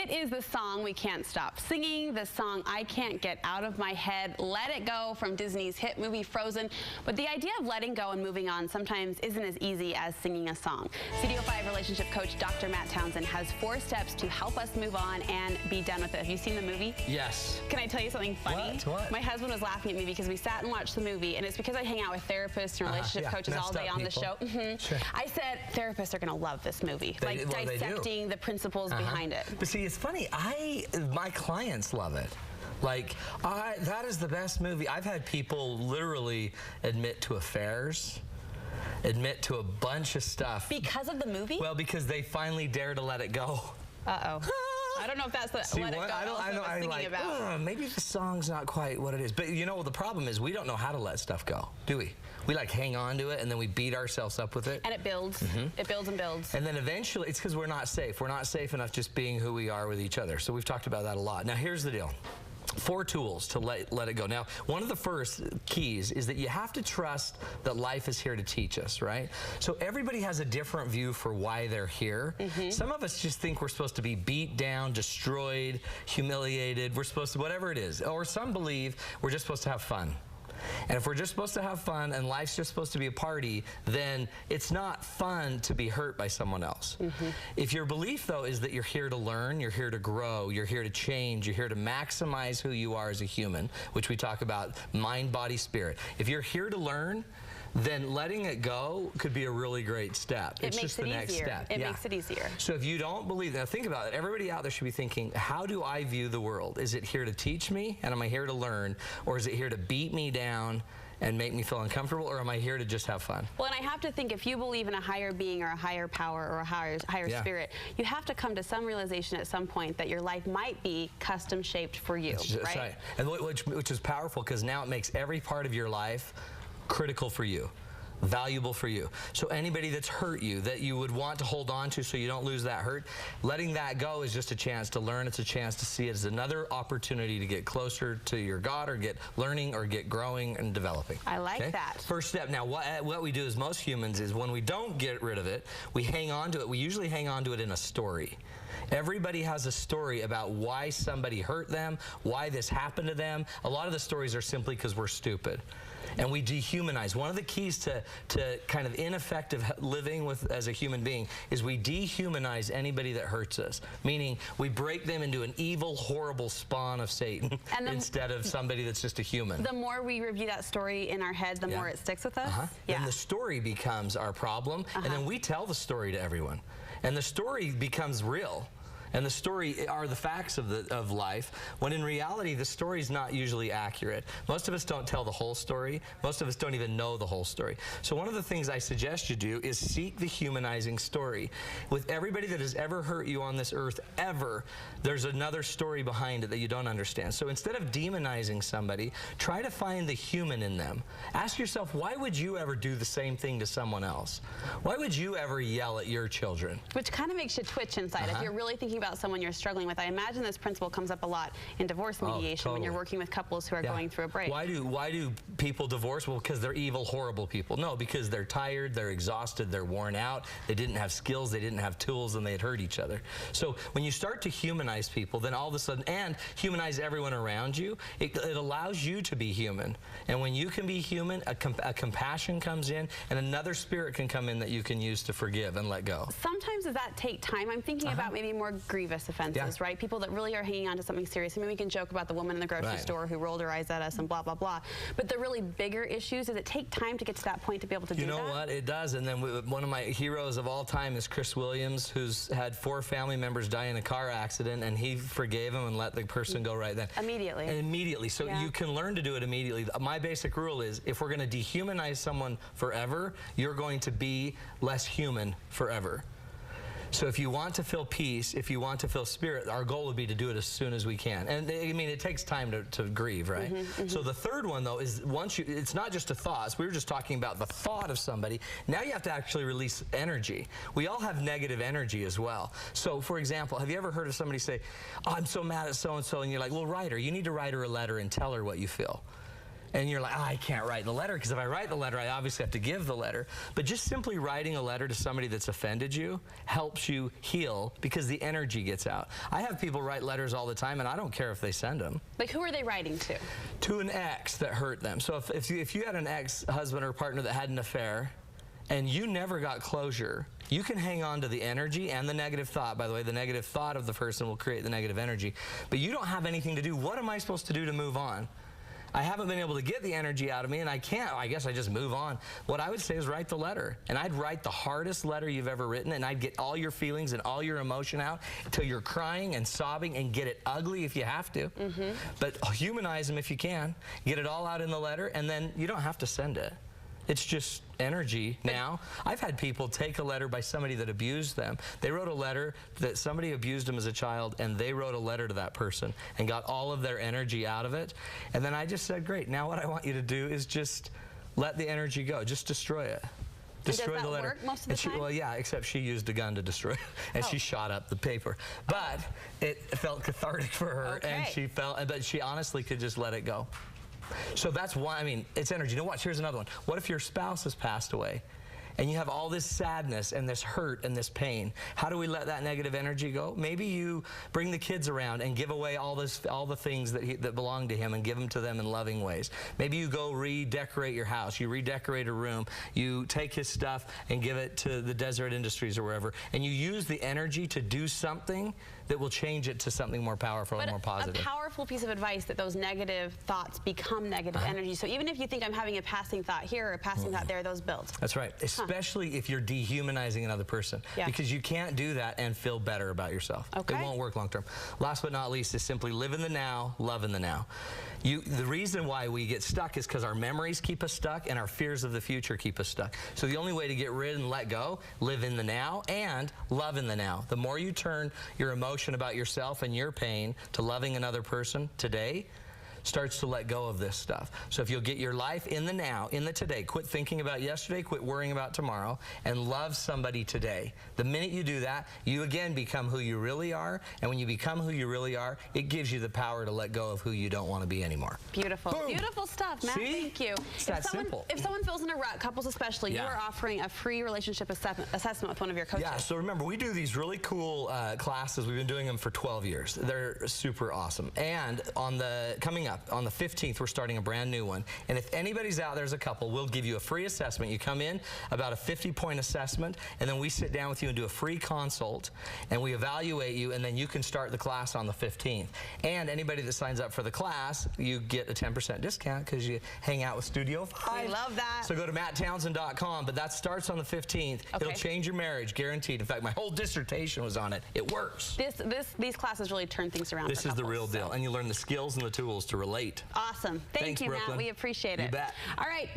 It is the song we can't stop singing, the song I can't get out of my head, Let It Go from Disney's hit movie Frozen. But the idea of letting go and moving on sometimes isn't as easy as singing a song. Studio 5 relationship coach Dr. Matt Townsend has 4 steps to help us move on and be done with it. Have you seen the movie? Yes. Can I tell you something funny? What? My husband was laughing at me because we sat and watched the movie, and it's because I hang out with therapists and relationship coaches all day on the show. Sure. I said therapists are going to love this movie, dissecting the principles behind it. But see, it's funny. My clients love it. Like, that is the best movie. I've had people literally admit to affairs, admit to a bunch of stuff. Because of the movie? Well, because they finally dare to let it go. Uh-oh. I don't know if that's the Let It Go I was thinking about. Maybe the song's not quite what it is. But you know, the problem is we don't know how to let stuff go, do we? We like hang on to it and then we beat ourselves up with it. And it builds. It builds and builds. And then eventually, it's because we're not safe. We're not safe enough just being who we are with each other. So we've talked about that a lot. Now, here's the deal. 4 tools to let it go. Now, one of the first keys is that you have to trust that life is here to teach us, right? So everybody has a different view for why they're here. Some of us just think we're supposed to be beat down, destroyed, humiliated. We're supposed to, whatever it is. Or some believe we're just supposed to have fun. And if we're just supposed to have fun and life's just supposed to be a party, then it's not fun to be hurt by someone else. If your belief, though, is that you're here to learn, you're here to grow, you're here to change, you're here to maximize who you are as a human, which we talk about mind, body, spirit. If you're here to learn, then letting it go could be a really great step. It's just the next step. It makes it easier. So if you don't believe, now think about it. Everybody out there should be thinking, how do I view the world? Is it here to teach me, and am I here to learn, or is it here to beat me down and make me feel uncomfortable, or am I here to just have fun? Well, and I have to think, if you believe in a higher being or a higher power or a higher spirit, you have to come to some realization at some point that your life might be custom shaped for you, That's right. And which is powerful, because now it makes every part of your life critical for you, valuable for you. So anybody that's hurt you, that you would want to hold on to so you don't lose that hurt, letting that go is just a chance to learn. It's a chance to see it as another opportunity to get closer to your God, or get learning, or get growing and developing. I like that. First step. Now, what we do as most humans is, when we don't get rid of it, we hang on to it. We usually hang on to it in a story. Everybody has a story about why somebody hurt them, why this happened to them. A lot of the stories are simply because we're stupid. And we dehumanize. One of the keys to kind of ineffective living as a human being is we dehumanize anybody that hurts us. Meaning, we break them into an evil, horrible spawn of Satan instead of somebody that's just a human. The more we review that story in our head, the more it sticks with us. Then the story becomes our problem, and then we tell the story to everyone. And the story becomes real. And the story are the facts of life, when in reality the story is not usually accurate. Most of us don't tell the whole story. Most of us don't even know the whole story. So one of the things I suggest you do is seek the humanizing story. With everybody that has ever hurt you on this earth, ever, there's another story behind it that you don't understand. So instead of demonizing somebody, try to find the human in them. Ask yourself, why would you ever do the same thing to someone else? Why would you ever yell at your children? Which kind of makes you twitch inside. If you're really thinking about someone you're struggling with. I imagine this principle comes up a lot in divorce mediation when you're working with couples who are going through a break. Why do people divorce? Well, because they're evil, horrible people. No, because they're tired, they're exhausted, they're worn out, they didn't have skills, they didn't have tools, and they had hurt each other. So when you start to humanize people, then all of a sudden, and humanize everyone around you, it allows you to be human. And when you can be human, a compassion comes in, and another spirit can come in that you can use to forgive and let go. Sometimes does that take time? I'm thinking about maybe more grievous offenses, right? People that really are hanging on to something serious. I mean, we can joke about the woman in the grocery store who rolled her eyes at us and blah, blah, blah. But the really bigger issues, does it take time to get to that point to be able to do that? You know what? It does. And then one of my heroes of all time is Chris Williams, who's had 4 family members die in a car accident, and he forgave him and let the person go right then. Immediately. And immediately. So you can learn to do it immediately. My basic rule is, if we're going to dehumanize someone forever, you're going to be less human forever. So if you want to feel peace, if you want to feel spirit, our goal would be to do it as soon as we can. And I mean, it takes time to grieve, right? So the third one, though, is it's not just a thought. We were just talking about the thought of somebody. Now you have to actually release energy. We all have negative energy as well. So, for example, have you ever heard of somebody say, oh, I'm so mad at so-and-so, and you're like, well, write her. You need to write her a letter and tell her what you feel. And you're like, oh, I can't write the letter, because if I write the letter, I obviously have to give the letter. But just simply writing a letter to somebody that's offended you helps you heal, because the energy gets out. I have people write letters all the time, and I don't care if they send them. Like, who are they writing to? To an ex that hurt them. So if you had an ex-husband or partner that had an affair, and you never got closure, you can hang on to the energy and the negative thought. By the way, the negative thought of the person will create the negative energy. But you don't have anything to do. What am I supposed to do to move on? I haven't been able to get the energy out of me, and I can't. I guess I just move on. What I would say is write the letter. And I'd write the hardest letter you've ever written, and I'd get all your feelings and all your emotion out until you're crying and sobbing, and get it ugly if you have to. But humanize them if you can. Get it all out in the letter, and then you don't have to send it. It's just energy now. I've had people take a letter by somebody that abused them. They wrote a letter that somebody abused them as a child, and they wrote a letter to that person and got all of their energy out of it. And then I just said, great, now what I want you to do is just let the energy go. Just destroy it. Destroy does that the letter. work most of the time? Well, yeah, except she used a gun to destroy it, and she shot up the paper. But it felt cathartic for her, and she felt, but she honestly could just let it go. So that's why, I mean, it's energy. Now watch, here's another one. What if your spouse has passed away, and you have all this sadness and this hurt and this pain? How do we let that negative energy go? Maybe you bring the kids around and give away all the things that belong to him, and give them to them in loving ways. Maybe you go redecorate your house. You redecorate a room. You take his stuff and give it to the Desert Industries or wherever, and you use the energy to do something that will change it to something more powerful and more positive. A powerful piece of advice, that those negative thoughts become negative energy. So even if you think I'm having a passing thought here or a passing thought there, those build. That's right. Especially if you're dehumanizing another person. Because you can't do that and feel better about yourself. It won't work long term. Last but not least is simply live in the now, love in the now. The reason why we get stuck is because our memories keep us stuck, and our fears of the future keep us stuck. So the only way to get rid and let go, live in the now and love in the now. The more you turn your emotion about yourself and your pain to loving another person today, starts to let go of this stuff. So if you'll get your life in the now, in the today, quit thinking about yesterday, quit worrying about tomorrow, and love somebody today. The minute you do that, you again become who you really are, and when you become who you really are, it gives you the power to let go of who you don't want to be anymore. Beautiful. Boom. Beautiful stuff, Matt. See? Thank you. It's that simple. If someone feels in a rut, couples especially, you are offering a free relationship assessment with one of your coaches. Yeah, so remember, we do these really cool classes. We've been doing them for 12 years. They're super awesome. And coming up on the 15th, we're starting a brand new one. And if anybody's out there as a couple, we'll give you a free assessment. You come in, about a 50-point assessment, and then we sit down with you and do a free consult, and we evaluate you, and then you can start the class on the 15th. And anybody that signs up for the class, you get a 10% discount because you hang out with Studio 5. We love that. So go to matttownsend.com, but that starts on the 15th. It'll change your marriage, guaranteed. In fact, my whole dissertation was on it. It works. These classes really turn things around. This is the real deal, and you learn the skills and the tools to relate. Awesome. Thank you, Brooklyn. Matt. We appreciate it. You bet. All right.